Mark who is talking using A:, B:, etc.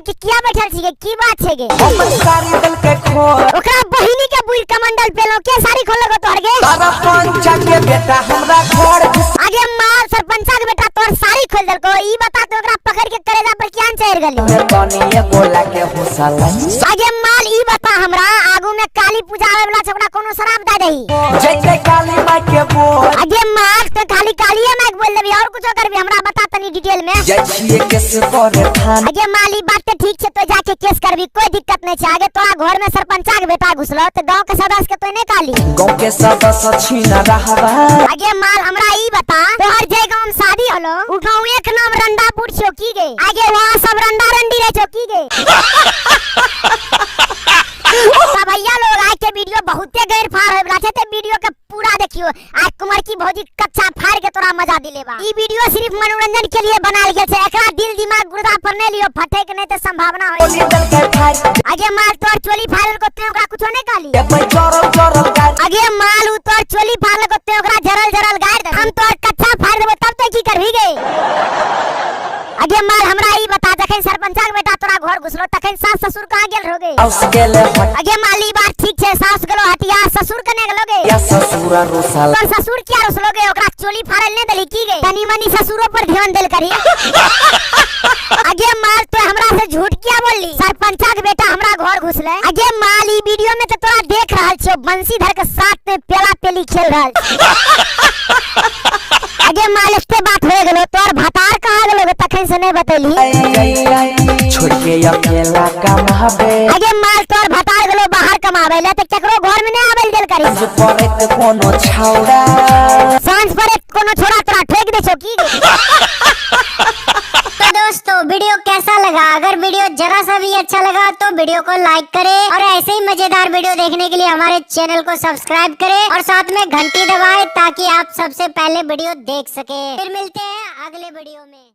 A: कि किया बैठल छी की बात छे गे
B: हमर सारी दल के खोल
A: ओकरा बहिनी के बुल कमंडल पेलो के सारी खोल लगो तोहर गे
B: सरपंच के बेटा हमरा घर
A: आगे मार सरपंचा के बेटा तोर सारी खोल दल को ई बता तो ओकरा पकड़ के करेजा पर कियान चढ़ गली
B: में तनी बोला के होसल
A: आगे माल ई बता हमरा आगू में काली पूजा आवे वाला छकड़ा कोनो शराब दे दही
B: जैसे काली माई के बोल
A: आगे मार तो खाली कालिए माई बोल देबी और कुछ करबी हमरा बता तनी डिटेल में
B: जैसे केस करे थान
A: आगे माली बात तो ठीक छे तो जाके केस करबी कोई दिक्कत नहीं छे आगे तोरा घर में सरपंचा के बेटा घुसलो तो गांव के सदस्य के तो नहीं काली
B: गांव के सदस्य छीन रहबा
A: आगे माल हमरा ई बता तोहर जे गांव में शादी हलो उ गांव एक नाम रंडापुर छो की गे आगे वहां सब रंडा रंडी रहे छो की गे भैया लोग आज के वीडियो बहुते गैर फार होय बला छे ते वीडियो के पूरा देखियो आज कुमार की भौजी कच्चा फाड़ के तोरा मजा दिलेबा ई वीडियो सिर्फ मनोरंजन के लिए बनाल गेल छे एकरा दिल दिमाग गुर्दा पर नहीं लियो फटे के नहीं ते संभावना होय आगे माल तोर चोली फाड़ल को ते ओकरा कुछो नहीं काली आगे माल उ तोर चोली फाड़ल को ते ओकरा जरल गाड़ दे हम तोर कच्चा फाड़ देबो तब तो की करबी गे आगे माल हमरा ई बता जखन सरपंचा के बेटा तोरा घर घुसलो तखन सास ससुर कहां गेल होगे
B: सास गेले
A: आगे माली बात ठीक छे सास गेलो हटिया ससुर कने गेलोगे
B: या ससुरा रोसल
A: तोर ससुर क्या रोसलोगे ओकरा चोली फाड़ल ने देली की गे तनी मनी ससुरो पर ध्यान देल करी आगे माल तो हमरा से झूठ क्या बोलली सरपंचा के बेटा हमरा घर घुसले आगे माल ई वीडियो में तो तोरा देख रहल छो बंसीधर के साथ में पेला पेली खेल रहल आगे माल एते बात हो गेलो तोर भतार कहां गेलो तखन से नहीं बतेली
B: छोड़ के अकेला कमाबे
A: आगे माल तोर भतार गेलो बाहर कमावे ले त केकरो घर में नहीं आवेल देल करी
B: आज पर कोनो छौड़ा
A: सांझ पर कोनो छोरा तोरा ठेक दे छो की तो दोस्तों वीडियो कैसा लगा अगर वीडियो जरा सा भी अच्छा लगा तो वीडियो को लाइक करें और ऐसे ही मजेदार वीडियो देखने के लिए हमारे चैनल को सब्सक्राइब करें और साथ में घंटी दबाएं ताकि आप सबसे पहले वीडियो देख सके फिर मिलते हैं अगले वीडियो में।